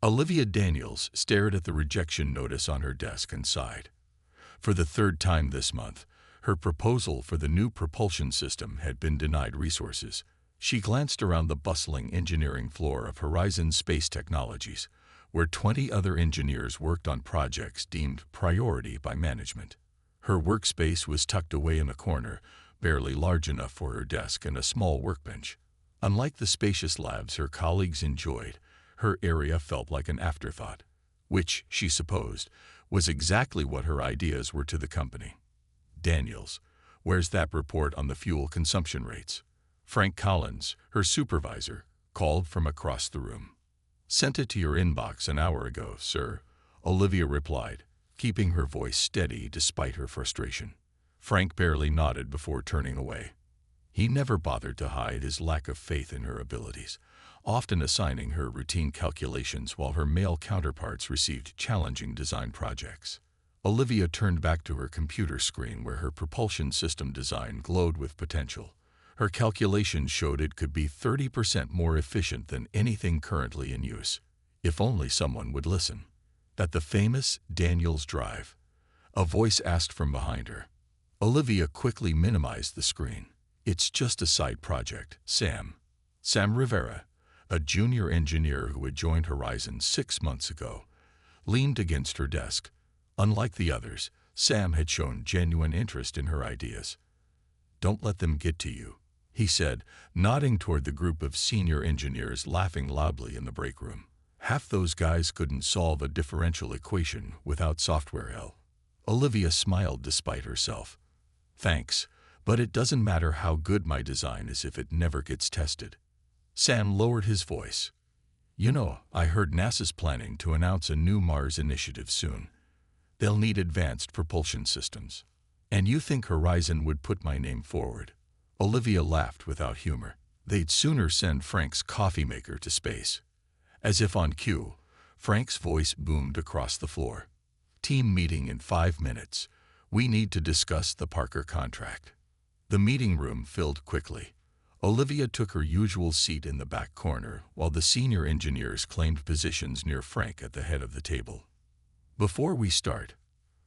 Olivia Daniels stared at the rejection notice on her desk and sighed. For the third time this month, her proposal for the new propulsion system had been denied resources. She glanced around the bustling engineering floor of Horizon Space Technologies, where 20 other engineers worked on projects deemed priority by management. Her workspace was tucked away in a corner, barely large enough for her desk and a small workbench. Unlike the spacious labs her colleagues enjoyed, her area felt like an afterthought, which, she supposed, was exactly what her ideas were to the company. Daniels, where's that report on the fuel consumption rates? Frank Collins, her supervisor, called from across the room. Sent it to your inbox an hour ago, sir, Olivia replied, keeping her voice steady despite her frustration. Frank barely nodded before turning away. He never bothered to hide his lack of faith in her abilities, often assigning her routine calculations while her male counterparts received challenging design projects. Olivia turned back to her computer screen where her propulsion system design glowed with potential. Her calculations showed it could be 30% more efficient than anything currently in use, if only someone would listen. At the famous Daniels Drive, a voice asked from behind her. Olivia quickly minimized the screen. It's just a side project, Sam. Sam Rivera, a junior engineer who had joined Horizon 6 months ago, leaned against her desk. Unlike the others, Sam had shown genuine interest in her ideas. Don't let them get to you, he said, nodding toward the group of senior engineers laughing loudly in the break room. Half those guys couldn't solve a differential equation without software help. Olivia smiled despite herself. Thanks, but it doesn't matter how good my design is if it never gets tested. Sam lowered his voice. You know, I heard NASA's planning to announce a new Mars initiative soon. They'll need advanced propulsion systems. And you think Horizon would put my name forward? Olivia laughed without humor. They'd sooner send Frank's coffee maker to space. As if on cue, Frank's voice boomed across the floor. Team meeting in 5 minutes. We need to discuss the Parker contract. The meeting room filled quickly. Olivia took her usual seat in the back corner, while the senior engineers claimed positions near Frank at the head of the table. Before we start,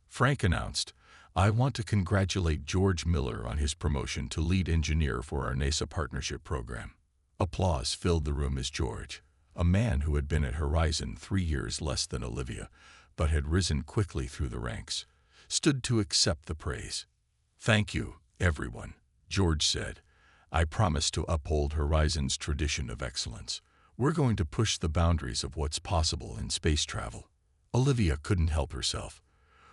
Frank announced, I want to congratulate George Miller on his promotion to lead engineer for our NASA partnership program. Applause filled the room as George, a man who had been at Horizon 3 years less than Olivia, but had risen quickly through the ranks, stood to accept the praise. Thank you, everyone, George said. I promise to uphold Horizon's tradition of excellence. We're going to push the boundaries of what's possible in space travel. Olivia couldn't help herself.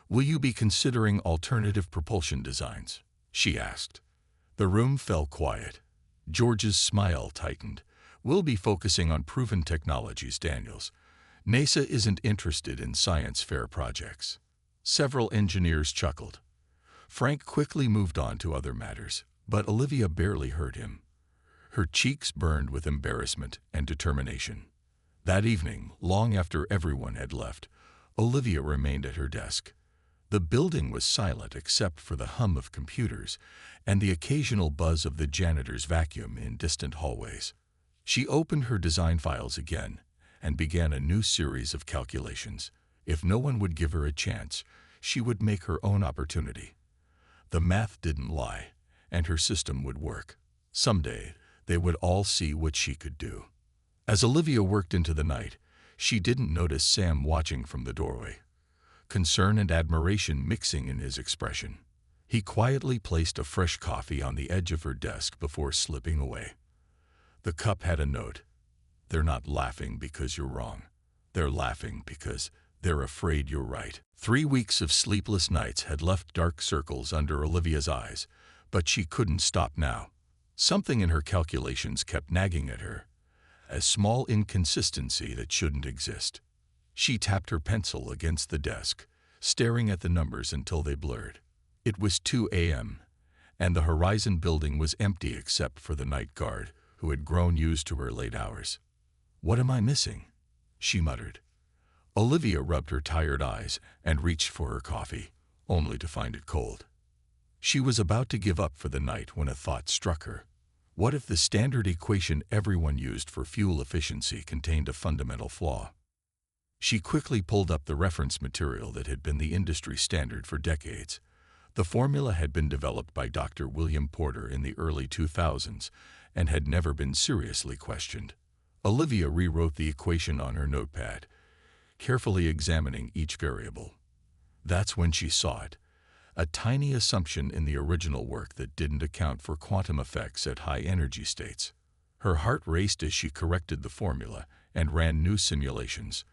Will you be considering alternative propulsion designs? She asked. The room fell quiet. George's smile tightened. We'll be focusing on proven technologies, Daniels. NASA isn't interested in science fair projects. Several engineers chuckled. Frank quickly moved on to other matters, but Olivia barely heard him. Her cheeks burned with embarrassment and determination. That evening, long after everyone had left, Olivia remained at her desk. The building was silent except for the hum of computers and the occasional buzz of the janitor's vacuum in distant hallways. She opened her design files again and began a new series of calculations. If no one would give her a chance, she would make her own opportunity. The math didn't lie, and her system would work. Someday, they would all see what she could do. As Olivia worked into the night, she didn't notice Sam watching from the doorway, concern and admiration mixing in his expression. He quietly placed a fresh coffee on the edge of her desk before slipping away. The cup had a note. They're not laughing because you're wrong. They're laughing because they're afraid you're right. 3 weeks of sleepless nights had left dark circles under Olivia's eyes, but she couldn't stop now. Something in her calculations kept nagging at her, a small inconsistency that shouldn't exist. She tapped her pencil against the desk, staring at the numbers until they blurred. It was 2 a.m., and the Horizon building was empty except for the night guard, who had grown used to her late hours. What am I missing? She muttered. Olivia rubbed her tired eyes and reached for her coffee, only to find it cold. She was about to give up for the night when a thought struck her. What if the standard equation everyone used for fuel efficiency contained a fundamental flaw? She quickly pulled up the reference material that had been the industry standard for decades. The formula had been developed by Dr. William Porter in the early 2000s and had never been seriously questioned. Olivia rewrote the equation on her notepad, carefully examining each variable. That's when she saw it, a tiny assumption in the original work that didn't account for quantum effects at high energy states. Her heart raced as she corrected the formula and ran new simulations.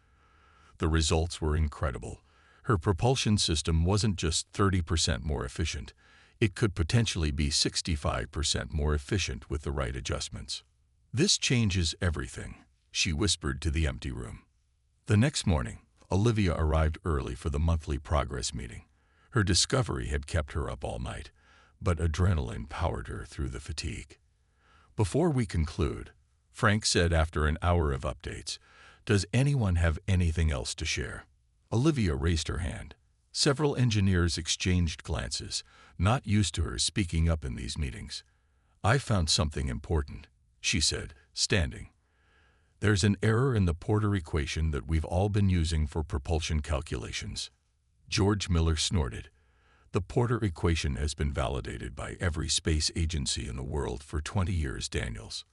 The results were incredible. Her propulsion system wasn't just 30% more efficient. It could potentially be 65% more efficient with the right adjustments. "This changes everything," she whispered to the empty room. The next morning, Olivia arrived early for the monthly progress meeting. Her discovery had kept her up all night, but adrenaline powered her through the fatigue. "Before we conclude," Frank said after an hour of updates, "does anyone have anything else to share?" Olivia raised her hand. Several engineers exchanged glances, not used to her speaking up in these meetings. "I found something important," she said, standing. "There's an error in the Porter equation that we've all been using for propulsion calculations." George Miller snorted. "The Porter equation has been validated by every space agency in the world for 20 years, Daniels."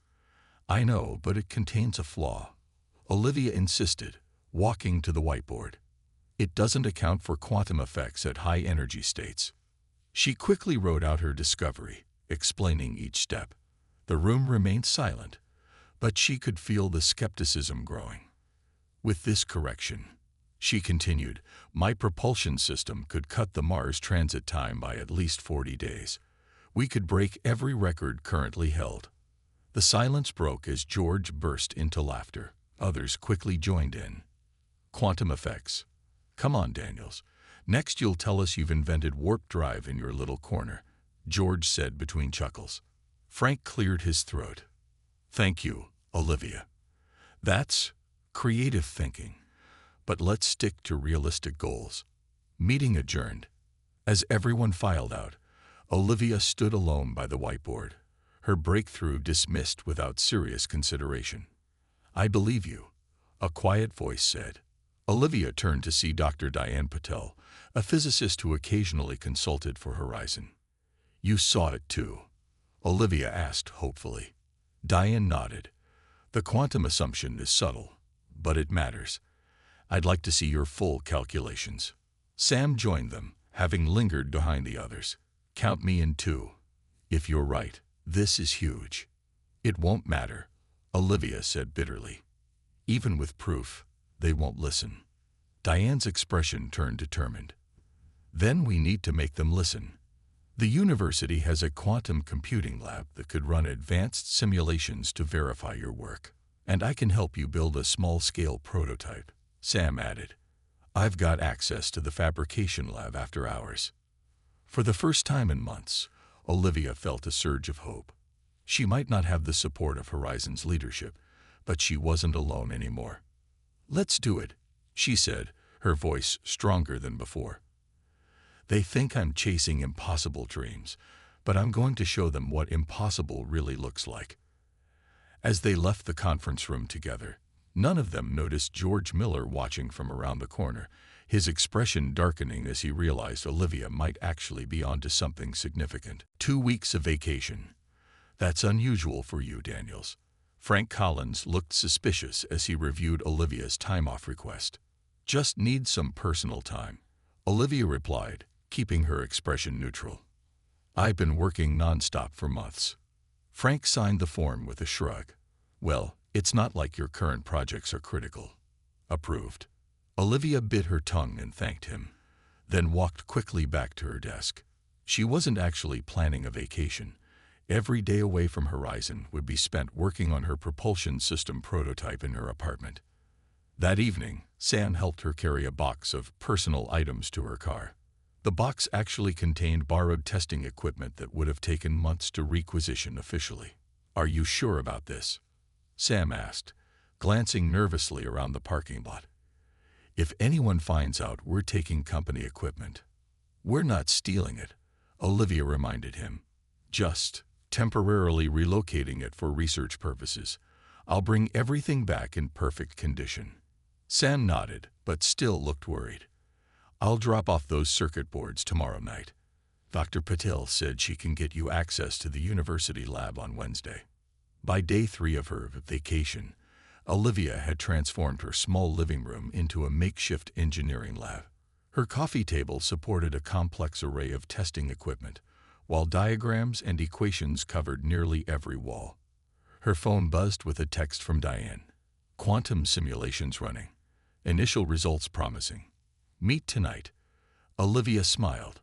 "I know, but it contains a flaw," Olivia insisted, walking to the whiteboard. "It doesn't account for quantum effects at high energy states." She quickly wrote out her discovery, explaining each step. The room remained silent, but she could feel the skepticism growing. "With this correction," she continued, "my propulsion system could cut the Mars transit time by at least 40 days. We could break every record currently held." The silence broke as George burst into laughter. Others quickly joined in. "Quantum effects. Come on, Daniels. Next you'll tell us you've invented warp drive in your little corner," George said between chuckles. Frank cleared his throat. "Thank you, Olivia. That's creative thinking. But let's stick to realistic goals." Meeting adjourned. As everyone filed out, Olivia stood alone by the whiteboard, her breakthrough dismissed without serious consideration. "I believe you," a quiet voice said. Olivia turned to see Dr. Diane Patel, a physicist who occasionally consulted for Horizon. "You saw it too?" Olivia asked hopefully. Diane nodded. "The quantum assumption is subtle, but it matters. I'd like to see your full calculations." Sam joined them, having lingered behind the others. "Count me in too. If you're right, this is huge." "It won't matter," Olivia said bitterly. "Even with proof, they won't listen." Diane's expression turned determined. "Then we need to make them listen. The university has a quantum computing lab that could run advanced simulations to verify your work. And I can help you build a small-scale prototype," Sam added. "I've got access to the fabrication lab after hours." For the first time in months, Olivia felt a surge of hope. She might not have the support of Horizon's leadership, but she wasn't alone anymore. "Let's do it," she said, her voice stronger than before. "They think I'm chasing impossible dreams, but I'm going to show them what impossible really looks like." As they left the conference room together, none of them noticed George Miller watching from around the corner, his expression darkening as he realized Olivia might actually be onto something significant. 2 weeks of vacation. That's unusual for you, Daniels." Frank Collins looked suspicious as he reviewed Olivia's time-off request. "Just need some personal time," Olivia replied, keeping her expression neutral. "I've been working nonstop for months." Frank signed the form with a shrug. "Well, it's not like your current projects are critical." "Approved." Olivia bit her tongue and thanked him, then walked quickly back to her desk. She wasn't actually planning a vacation. Every day away from Horizon would be spent working on her propulsion system prototype in her apartment. That evening, Sam helped her carry a box of personal items to her car. The box actually contained borrowed testing equipment that would have taken months to requisition officially. "Are you sure about this?" Sam asked, glancing nervously around the parking lot. "If anyone finds out we're taking company equipment." "We're not stealing it," Olivia reminded him. "Just temporarily relocating it for research purposes. I'll bring everything back in perfect condition." Sam nodded, but still looked worried. I'll drop off those circuit boards tomorrow night. Dr. Patel said she can get you access to the university lab on Wednesday. By day 3 of her vacation, Olivia had transformed her small living room into a makeshift engineering lab. Her coffee table supported a complex array of testing equipment, while diagrams and equations covered nearly every wall. Her phone buzzed with a text from Diane. Quantum simulations running. Initial results promising. Meet tonight. Olivia smiled.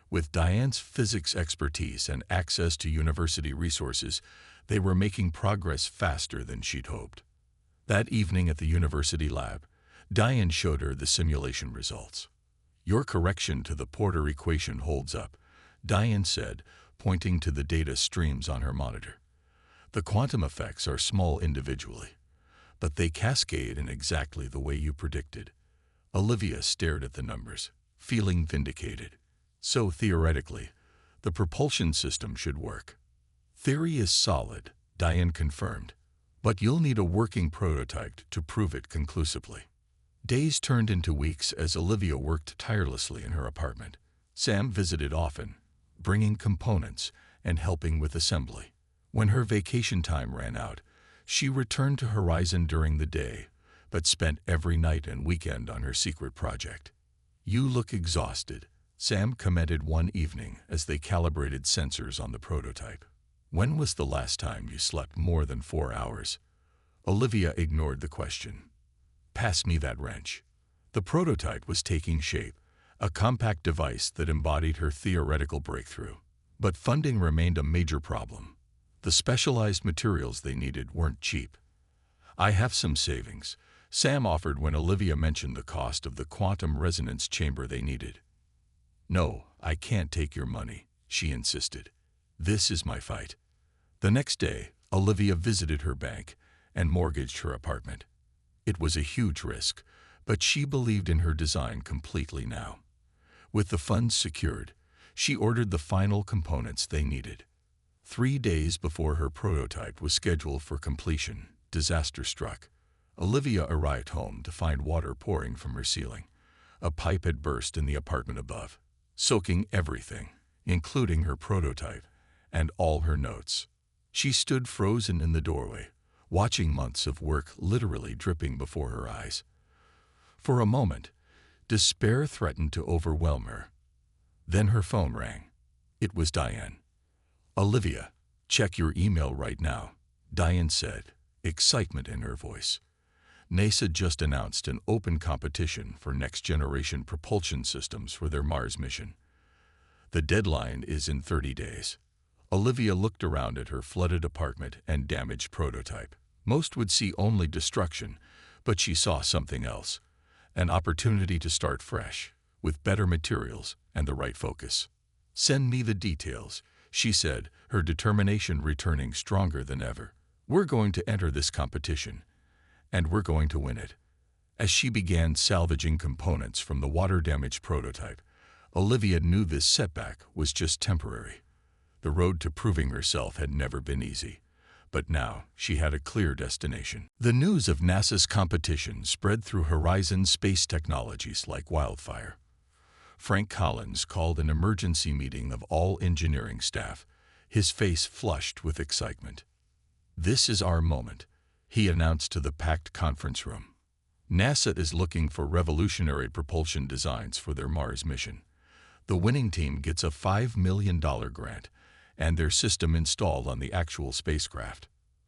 With Diane's physics expertise and access to university resources, they were making progress faster than she'd hoped. That evening at the university lab, Diane showed her the simulation results. Your correction to the Porter equation holds up, Diane said, pointing to the data streams on her monitor. The quantum effects are small individually, but they cascade in exactly the way you predicted. Olivia stared at the numbers, feeling vindicated. So theoretically, the propulsion system should work. Theory is solid, Diane confirmed, but you'll need a working prototype to prove it conclusively. Days turned into weeks as Olivia worked tirelessly in her apartment. Sam visited often, bringing components and helping with assembly. When her vacation time ran out, she returned to Horizon during the day, but spent every night and weekend on her secret project. You look exhausted, Sam commented one evening as they calibrated sensors on the prototype. When was the last time you slept more than 4 hours? Olivia ignored the question. Pass me that wrench. The prototype was taking shape, a compact device that embodied her theoretical breakthrough. But funding remained a major problem. The specialized materials they needed weren't cheap. I have some savings, Sam offered when Olivia mentioned the cost of the quantum resonance chamber they needed. No, I can't take your money, she insisted. This is my fight. The next day, Olivia visited her bank and mortgaged her apartment. It was a huge risk, but she believed in her design completely now. With the funds secured, she ordered the final components they needed. 3 days before her prototype was scheduled for completion, disaster struck. Olivia arrived home to find water pouring from her ceiling. A pipe had burst in the apartment above, soaking everything, including her prototype and all her notes. She stood frozen in the doorway, watching months of work literally dripping before her eyes. For a moment, despair threatened to overwhelm her. Then her phone rang. It was Diane. Olivia, check your email right now, Diane said, excitement in her voice. NASA just announced an open competition for next-generation propulsion systems for their Mars mission. The deadline is in 30 days. Olivia looked around at her flooded apartment and damaged prototype. Most would see only destruction, but she saw something else. An opportunity to start fresh, with better materials and the right focus. Send me the details, she said, her determination returning stronger than ever. We're going to enter this competition, and we're going to win it. As she began salvaging components from the water-damaged prototype, Olivia knew this setback was just temporary. The road to proving herself had never been easy, but now she had a clear destination. The news of NASA's competition spread through Horizon Space Technologies like wildfire. Frank Collins called an emergency meeting of all engineering staff, his face flushed with excitement. This is our moment, he announced to the packed conference room. NASA is looking for revolutionary propulsion designs for their Mars mission. The winning team gets a $5 million grant and their system installed on the actual spacecraft.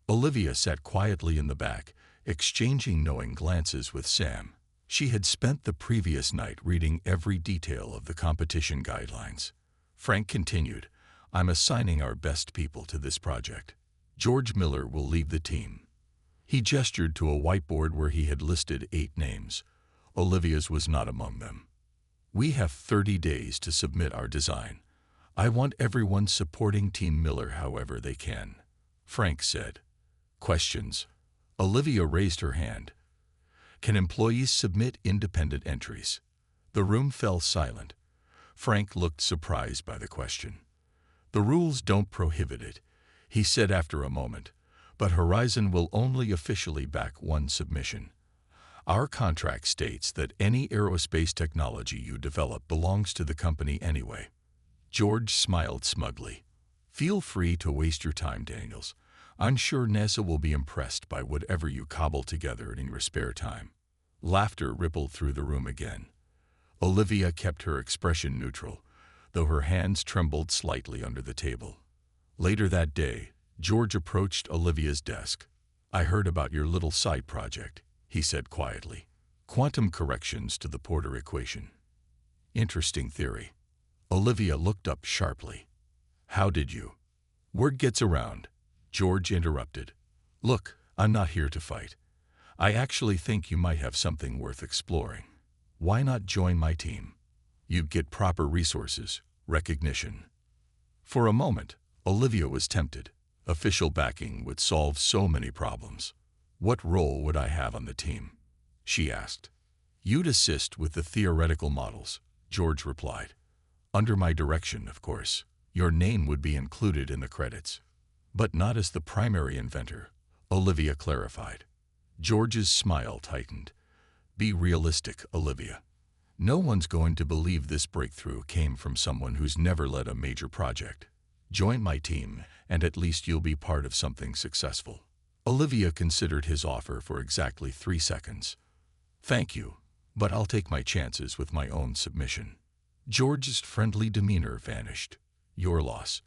Olivia sat quietly in the back, exchanging knowing glances with Sam. She had spent the previous night reading every detail of the competition guidelines. Frank continued, I'm assigning our best people to this project. George Miller will lead the team. He gestured to a whiteboard where he had listed 8 names. Olivia's was not among them. We have 30 days to submit our design. I want everyone supporting Team Miller however they can, Frank said. Questions? Olivia raised her hand. Can employees submit independent entries? The room fell silent. Frank looked surprised by the question. The rules don't prohibit it, he said after a moment, but Horizon will only officially back one submission. Our contract states that any aerospace technology you develop belongs to the company anyway. George smiled smugly. Feel free to waste your time, Daniels. I'm sure NASA will be impressed by whatever you cobble together in your spare time. Laughter rippled through the room again. Olivia kept her expression neutral, though her hands trembled slightly under the table. Later that day, George approached Olivia's desk. I heard about your little side project, he said quietly. Quantum corrections to the Porter equation. Interesting theory. Olivia looked up sharply. How did you? Word gets around, George interrupted. Look, I'm not here to fight. I actually think you might have something worth exploring. Why not join my team? You'd get proper resources, recognition. For a moment, Olivia was tempted. Official backing would solve so many problems. What role would I have on the team? She asked. You'd assist with the theoretical models, George replied. Under my direction, of course. Your name would be included in the credits. But not as the primary inventor, Olivia clarified. George's smile tightened. Be realistic, Olivia. No one's going to believe this breakthrough came from someone who's never led a major project. Join my team, and at least you'll be part of something successful. Olivia considered his offer for exactly 3 seconds. Thank you, but I'll take my chances with my own submission. George's friendly demeanor vanished. Your loss.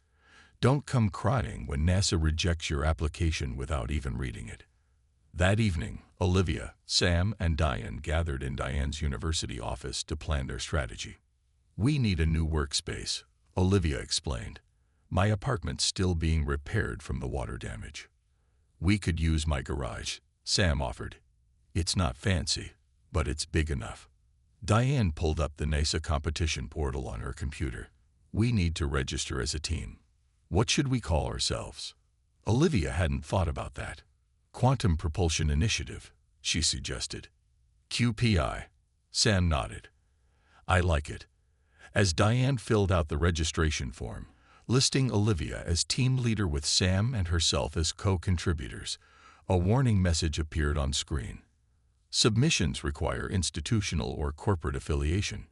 Don't come crying when NASA rejects your application without even reading it. That evening, Olivia, Sam, and Diane gathered in Diane's university office to plan their strategy. We need a new workspace, Olivia explained. My apartment's still being repaired from the water damage. We could use my garage, Sam offered. It's not fancy, but it's big enough. Diane pulled up the NASA competition portal on her computer. We need to register as a team. What should we call ourselves? Olivia hadn't thought about that. Quantum Propulsion Initiative, she suggested. QPI. Sam nodded. I like it. As Diane filled out the registration form, listing Olivia as team leader with Sam and herself as co-contributors, a warning message appeared on screen. Submissions require institutional or corporate affiliation.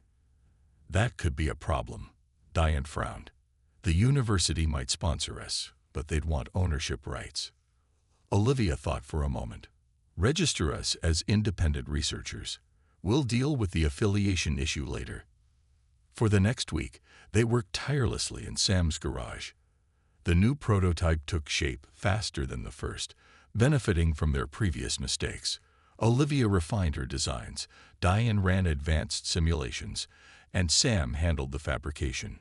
That could be a problem, Diane frowned. The university might sponsor us, but they'd want ownership rights. Olivia thought for a moment. Register us as independent researchers. We'll deal with the affiliation issue later. For the next week, they worked tirelessly in Sam's garage. The new prototype took shape faster than the first, benefiting from their previous mistakes. Olivia refined her designs, Diane ran advanced simulations, and Sam handled the fabrication.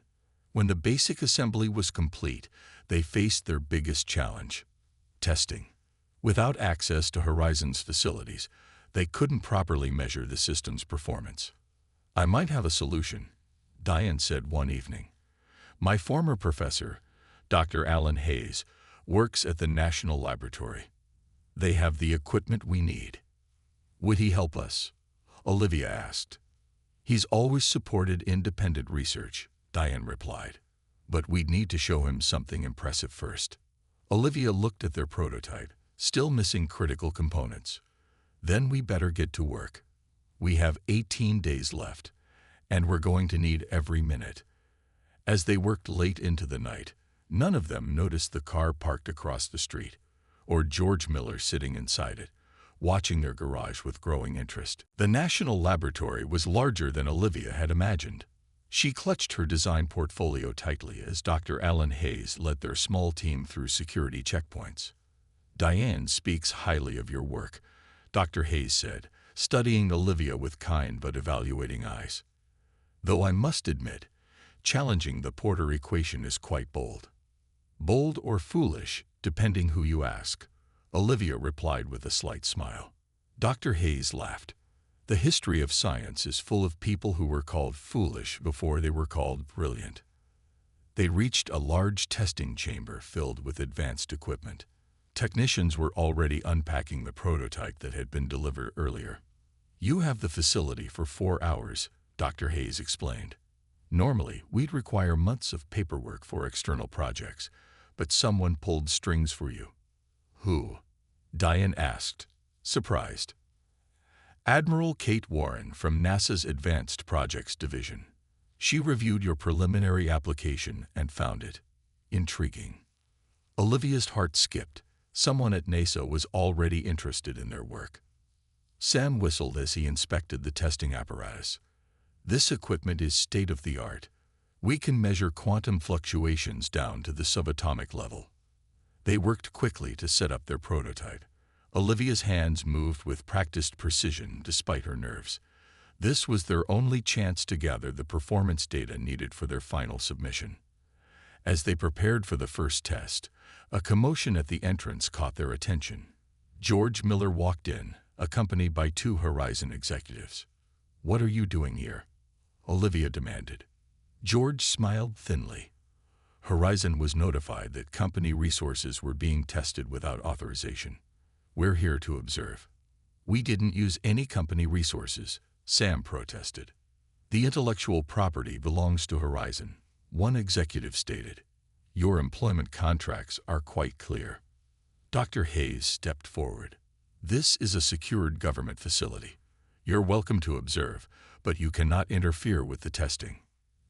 When the basic assembly was complete, they faced their biggest challenge: testing. Without access to Horizon's facilities, they couldn't properly measure the system's performance. I might have a solution, Diane said one evening. My former professor, Dr. Alan Hayes, works at the National Laboratory. They have the equipment we need. Would he help us? Olivia asked. He's always supported independent research, Diane replied. But we'd need to show him something impressive first. Olivia looked at their prototype, still missing critical components. Then we better get to work. We have 18 days left, and we're going to need every minute. As they worked late into the night, none of them noticed the car parked across the street, or George Miller sitting inside it, watching their garage with growing interest. The National Laboratory was larger than Olivia had imagined. She clutched her design portfolio tightly as Dr. Alan Hayes led their small team through security checkpoints. Diane speaks highly of your work, Dr. Hayes said, studying Olivia with kind but evaluating eyes. Though I must admit, challenging the Porter equation is quite bold. Bold or foolish, depending who you ask, Olivia replied with a slight smile. Dr. Hayes laughed. The history of science is full of people who were called foolish before they were called brilliant. They reached a large testing chamber filled with advanced equipment. Technicians were already unpacking the prototype that had been delivered earlier. You have the facility for 4 hours, Dr. Hayes explained. Normally, we'd require months of paperwork for external projects, but someone pulled strings for you. Who? Diane asked, surprised. Admiral Kate Warren from NASA's Advanced Projects Division. She reviewed your preliminary application and found it intriguing. Olivia's heart skipped. Someone at NASA was already interested in their work. Sam whistled as he inspected the testing apparatus. This equipment is state-of-the-art. We can measure quantum fluctuations down to the subatomic level. They worked quickly to set up their prototype. Olivia's hands moved with practiced precision despite her nerves. This was their only chance to gather the performance data needed for their final submission. As they prepared for the first test, a commotion at the entrance caught their attention. George Miller walked in, accompanied by two Horizon executives. "What are you doing here?" Olivia demanded. George smiled thinly. Horizon was notified that company resources were being tested without authorization. "We're here to observe." "We didn't use any company resources," Sam protested. "The intellectual property belongs to Horizon," one executive stated. "Your employment contracts are quite clear." Dr. Hayes stepped forward. "This is a secured government facility. You're welcome to observe, but you cannot interfere with the testing."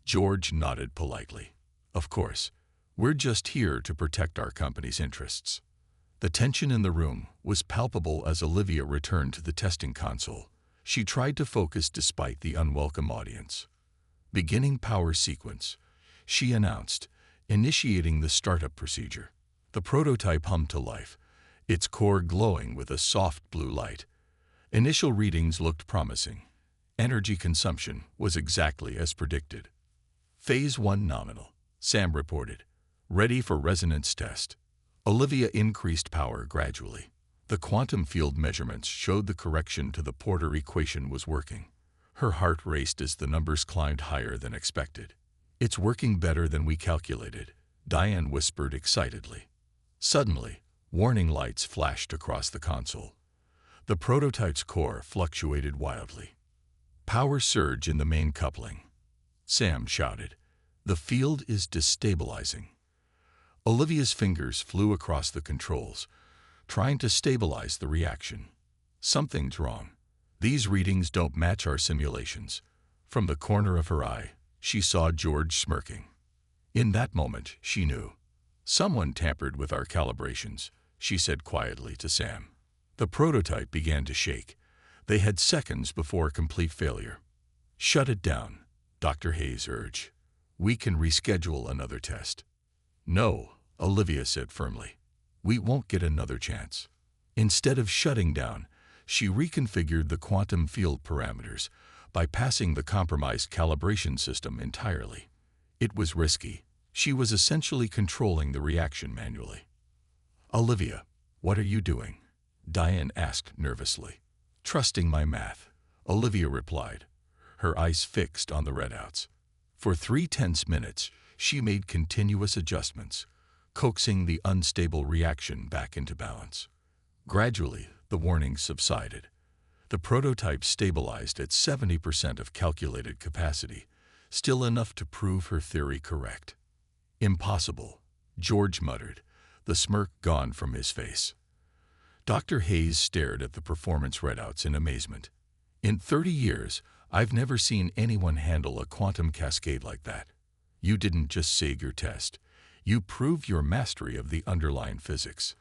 George nodded politely. "Of course, we're just here to protect our company's interests." The tension in the room was palpable as Olivia returned to the testing console. She tried to focus despite the unwelcome audience. "Beginning power sequence," she announced, initiating the startup procedure. The prototype hummed to life, its core glowing with a soft blue light. Initial readings looked promising. Energy consumption was exactly as predicted. "Phase 1 nominal," Sam reported. "Ready for resonance test." Olivia increased power gradually. The quantum field measurements showed the correction to the Porter equation was working. Her heart raced as the numbers climbed higher than expected. "It's working better than we calculated," Diane whispered excitedly. Suddenly, warning lights flashed across the console. The prototype's core fluctuated wildly. "Power surge in the main coupling," Sam shouted. "The field is destabilizing." Olivia's fingers flew across the controls, trying to stabilize the reaction. "Something's wrong. These readings don't match our simulations." From the corner of her eye, she saw George smirking. In that moment, she knew. "Someone tampered with our calibrations," she said quietly to Sam. The prototype began to shake. They had seconds before complete failure. "Shut it down," Dr. Hayes urged. "We can reschedule another test." "No," Olivia said firmly. "We won't get another chance." Instead of shutting down, she reconfigured the quantum field parameters, bypassing the compromised calibration system entirely. It was risky. She was essentially controlling the reaction manually. "Olivia, what are you doing?" Diane asked nervously. "Trusting my math," Olivia replied, her eyes fixed on the readouts. For 3 tense minutes, she made continuous adjustments, coaxing the unstable reaction back into balance. Gradually, the warnings subsided. The prototype stabilized at 70% of calculated capacity, still enough to prove her theory correct. "Impossible," George muttered, the smirk gone from his face. Dr. Hayes stared at the performance readouts in amazement. "In 30 years, I've never seen anyone handle a quantum cascade like that. You didn't just save your test. You proved your mastery of the underlying physics."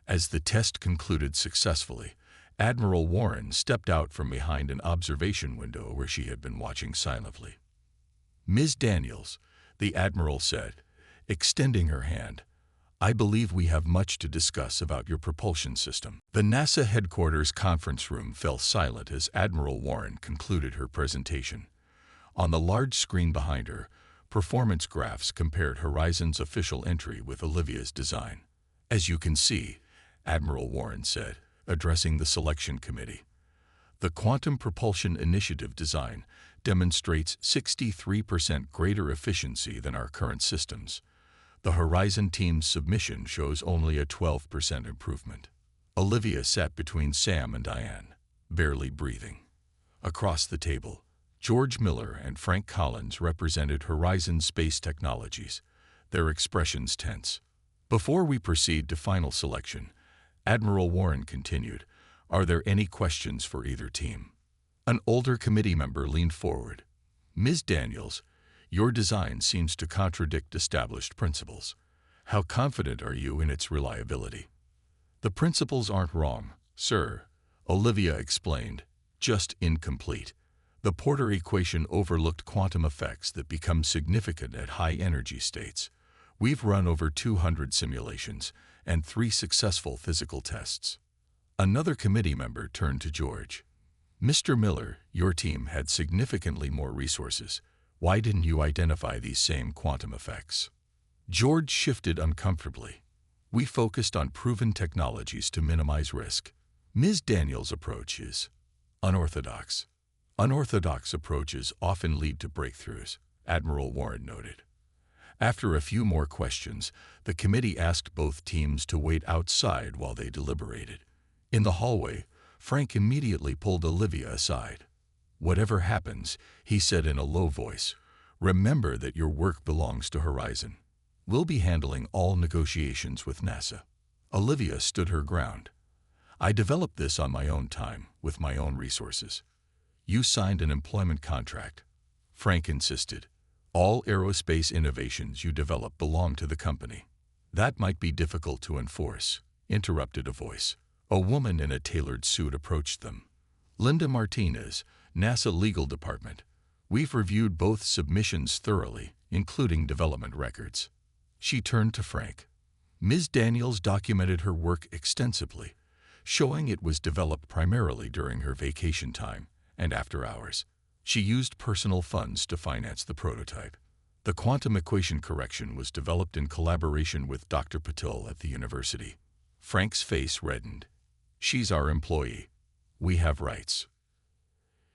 As the test concluded successfully, Admiral Warren stepped out from behind an observation window where she had been watching silently. "Ms. Daniels," the Admiral said, extending her hand, "I believe we have much to discuss about your propulsion system." The NASA headquarters conference room fell silent as Admiral Warren concluded her presentation. On the large screen behind her, performance graphs compared Horizon's official entry with Olivia's design. "As you can see," Admiral Warren said, addressing the selection committee, "the Quantum Propulsion Initiative design demonstrates 63% greater efficiency than our current systems. The Horizon team's submission shows only a 12% improvement." Olivia sat between Sam and Diane, barely breathing. Across the table, George Miller and Frank Collins represented Horizon Space Technologies, their expressions tense. "Before we proceed to final selection," Admiral Warren continued, Are there any questions for either team? An older committee member leaned forward. Ms. Daniels, your design seems to contradict established principles. How confident are you in its reliability? The principles aren't wrong, sir, Olivia explained, just incomplete. The Porter equation overlooked quantum effects that become significant at high energy states. We've run over 200 simulations and 3 successful physical tests. Another committee member turned to George. Mr. Miller, your team had significantly more resources. Why didn't you identify these same quantum effects? George shifted uncomfortably. We focused on proven technologies to minimize risk. Ms. Daniels' approach is unorthodox. Unorthodox approaches often lead to breakthroughs, Admiral Warren noted. After a few more questions, the committee asked both teams to wait outside while they deliberated. In the hallway, Frank immediately pulled Olivia aside. Whatever happens, he said in a low voice, remember that your work belongs to Horizon. We'll be handling all negotiations with NASA. Olivia stood her ground. I developed this on my own time, with my own resources. You signed an employment contract. Frank insisted. All aerospace innovations you develop belong to the company. That might be difficult to enforce, interrupted a voice. A woman in a tailored suit approached them. Linda Martinez, NASA Legal Department. We've reviewed both submissions thoroughly, including development records. She turned to Frank. Ms. Daniels documented her work extensively, showing it was developed primarily during her vacation time and after hours. She used personal funds to finance the prototype. The quantum equation correction was developed in collaboration with Dr. Patil at the university. Frank's face reddened. She's our employee. We have rights.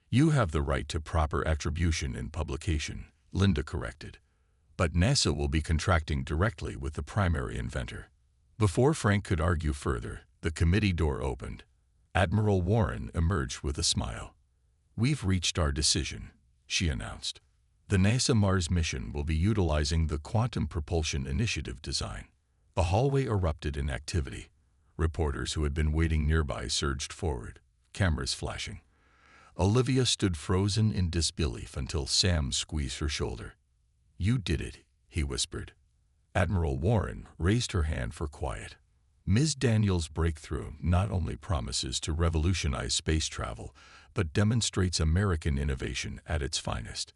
You have the right to proper attribution in publication, Linda corrected. But NASA will be contracting directly with the primary inventor. Before Frank could argue further, the committee door opened. Admiral Warren emerged with a smile. We've reached our decision, she announced. The NASA Mars mission will be utilizing the Quantum Propulsion Initiative design. The hallway erupted in activity. Reporters who had been waiting nearby surged forward, cameras flashing. Olivia stood frozen in disbelief until Sam squeezed her shoulder. You did it, he whispered. Admiral Warren raised her hand for quiet. Ms. Daniels' breakthrough not only promises to revolutionize space travel, but demonstrates American innovation at its finest.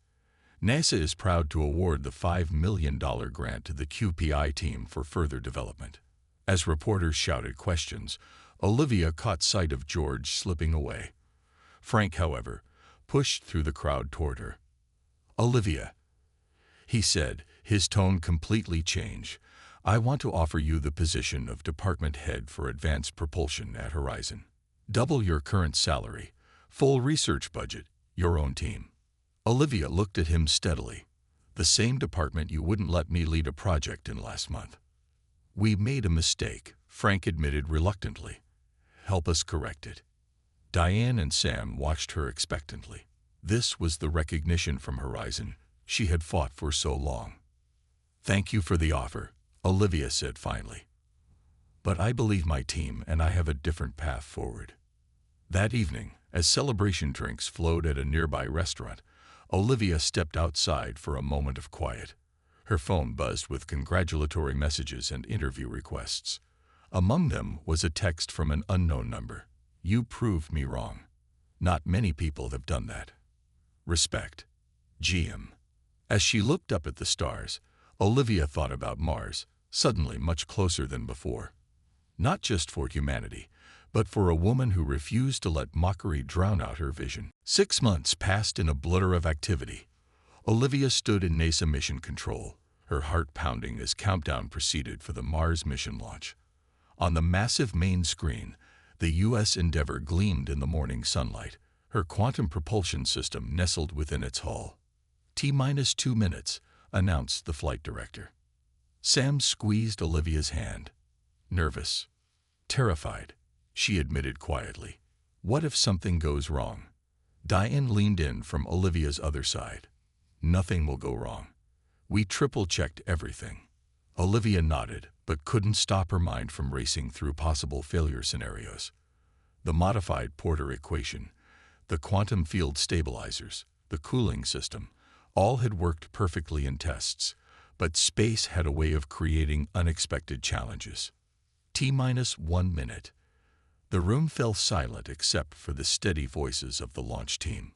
NASA is proud to award the $5 million grant to the QPI team for further development. As reporters shouted questions, Olivia caught sight of George slipping away. Frank, however, pushed through the crowd toward her. Olivia, he said, his tone completely changed. I want to offer you the position of department head for advanced propulsion at Horizon. Double your current salary, full research budget, your own team. Olivia looked at him steadily. The same department you wouldn't let me lead a project in last month. We made a mistake, Frank admitted reluctantly. Help us correct it. Diane and Sam watched her expectantly. This was the recognition from Horizon she had fought for so long. Thank you for the offer, Olivia said finally. But I believe my team and I have a different path forward. That evening, as celebration drinks flowed at a nearby restaurant, Olivia stepped outside for a moment of quiet. Her phone buzzed with congratulatory messages and interview requests. Among them was a text from an unknown number. You proved me wrong. Not many people have done that. Respect. GM. As she looked up at the stars, Olivia thought about Mars, suddenly much closer than before. Not just for humanity, but for a woman who refused to let mockery drown out her vision. 6 months passed in a blur of activity. Olivia stood in NASA Mission Control, her heart pounding as countdown proceeded for the Mars mission launch. On the massive main screen, the U.S. Endeavour gleamed in the morning sunlight, her quantum propulsion system nestled within its hull. T-minus 2 minutes, announced the flight director. Sam squeezed Olivia's hand. Nervous. Terrified, she admitted quietly. What if something goes wrong? Diane leaned in from Olivia's other side. Nothing will go wrong. We triple-checked everything. Olivia nodded, but couldn't stop her mind from racing through possible failure scenarios. the modified Porter equation, the quantum field stabilizers, the cooling system, all had worked perfectly in tests, but space had a way of creating unexpected challenges. T-1 minute. The room fell silent except for the steady voices of the launch team.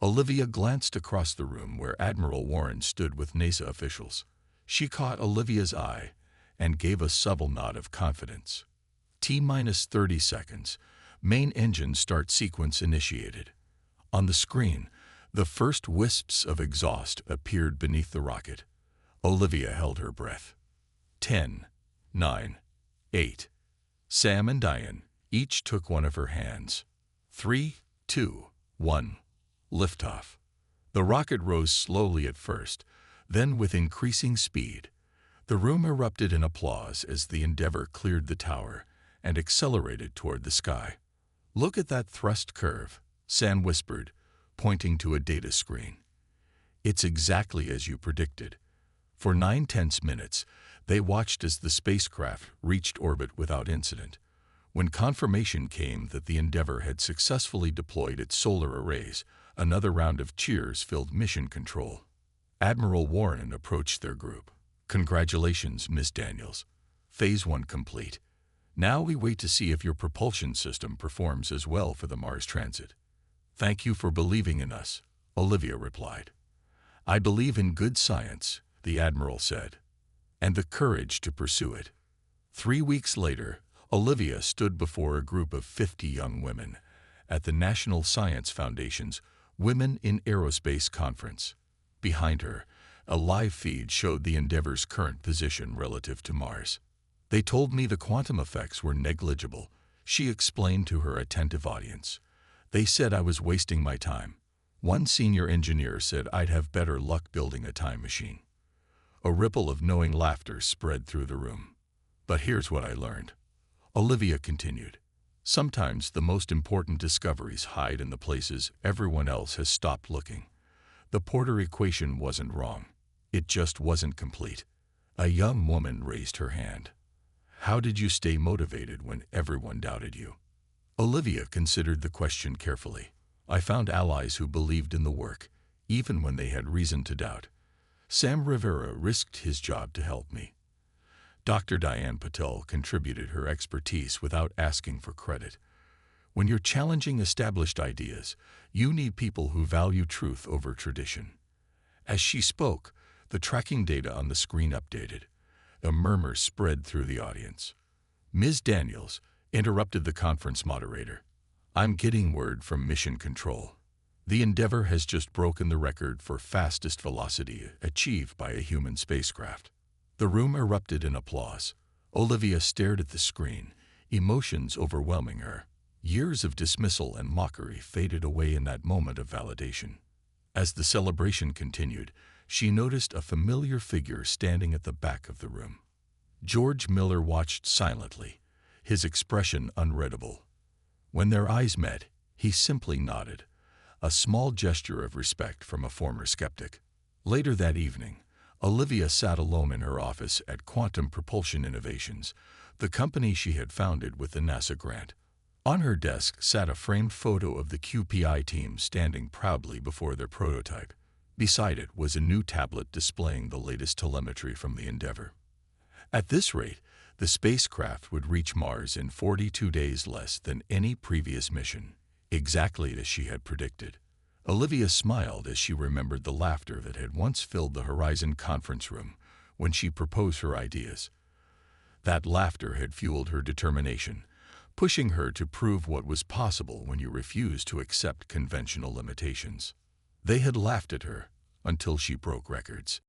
Olivia glanced across the room where Admiral Warren stood with NASA officials. She caught Olivia's eye and gave a subtle nod of confidence. T-30 seconds. Main engine start sequence initiated. On the screen, the first wisps of exhaust appeared beneath the rocket. Olivia held her breath. 10, 9, 8. Sam and Diane each took one of her hands. 3, 2, 1. Liftoff. The rocket rose slowly at first, then with increasing speed. The room erupted in applause as the Endeavour cleared the tower and accelerated toward the sky. "Look at that thrust curve," Sam whispered, pointing to a data screen. "It's exactly as you predicted." For 9 tense minutes, they watched as the spacecraft reached orbit without incident. When confirmation came that the Endeavour had successfully deployed its solar arrays, another round of cheers filled mission control. Admiral Warren approached their group. "Congratulations, Miss Daniels. Phase 1 complete. Now we wait to see if your propulsion system performs as well for the Mars transit." "Thank you for believing in us," Olivia replied. "I believe in good science," the Admiral said, "and the courage to pursue it." 3 weeks later, Olivia stood before a group of 50 young women at the National Science Foundation's Women in Aerospace Conference. Behind her, a live feed showed the Endeavour's current position relative to Mars. "They told me the quantum effects were negligible," she explained to her attentive audience. "They said I was wasting my time. One senior engineer said I'd have better luck building a time machine." A ripple of knowing laughter spread through the room. "But here's what I learned," Olivia continued. "Sometimes the most important discoveries hide in the places everyone else has stopped looking. The Porter equation wasn't wrong. It just wasn't complete." A young woman raised her hand. "How did you stay motivated when everyone doubted you?" Olivia considered the question carefully. "I found allies who believed in the work, even when they had reason to doubt. Sam Rivera risked his job to help me. Dr. Diane Patel contributed her expertise without asking for credit. When you're challenging established ideas, you need people who value truth over tradition." As she spoke, the tracking data on the screen updated. A murmur spread through the audience. "Ms. Daniels," interrupted the conference moderator, "I'm getting word from Mission Control. The Endeavour has just broken the record for fastest velocity achieved by a human spacecraft." The room erupted in applause. Olivia stared at the screen, emotions overwhelming her. Years of dismissal and mockery faded away in that moment of validation. As the celebration continued, she noticed a familiar figure standing at the back of the room. George Miller watched silently, his expression unreadable. When their eyes met, he simply nodded, a small gesture of respect from a former skeptic. Later that evening, Olivia sat alone in her office at Quantum Propulsion Innovations, the company she had founded with the NASA grant. On her desk sat a framed photo of the QPI team standing proudly before their prototype. Beside it was a new tablet displaying the latest telemetry from the Endeavour. At this rate, the spacecraft would reach Mars in 42 days less than any previous mission, exactly as she had predicted. Olivia smiled as she remembered the laughter that had once filled the Horizon conference room when she proposed her ideas. That laughter had fueled her determination, pushing her to prove what was possible when you refused to accept conventional limitations. They had laughed at her until she broke records.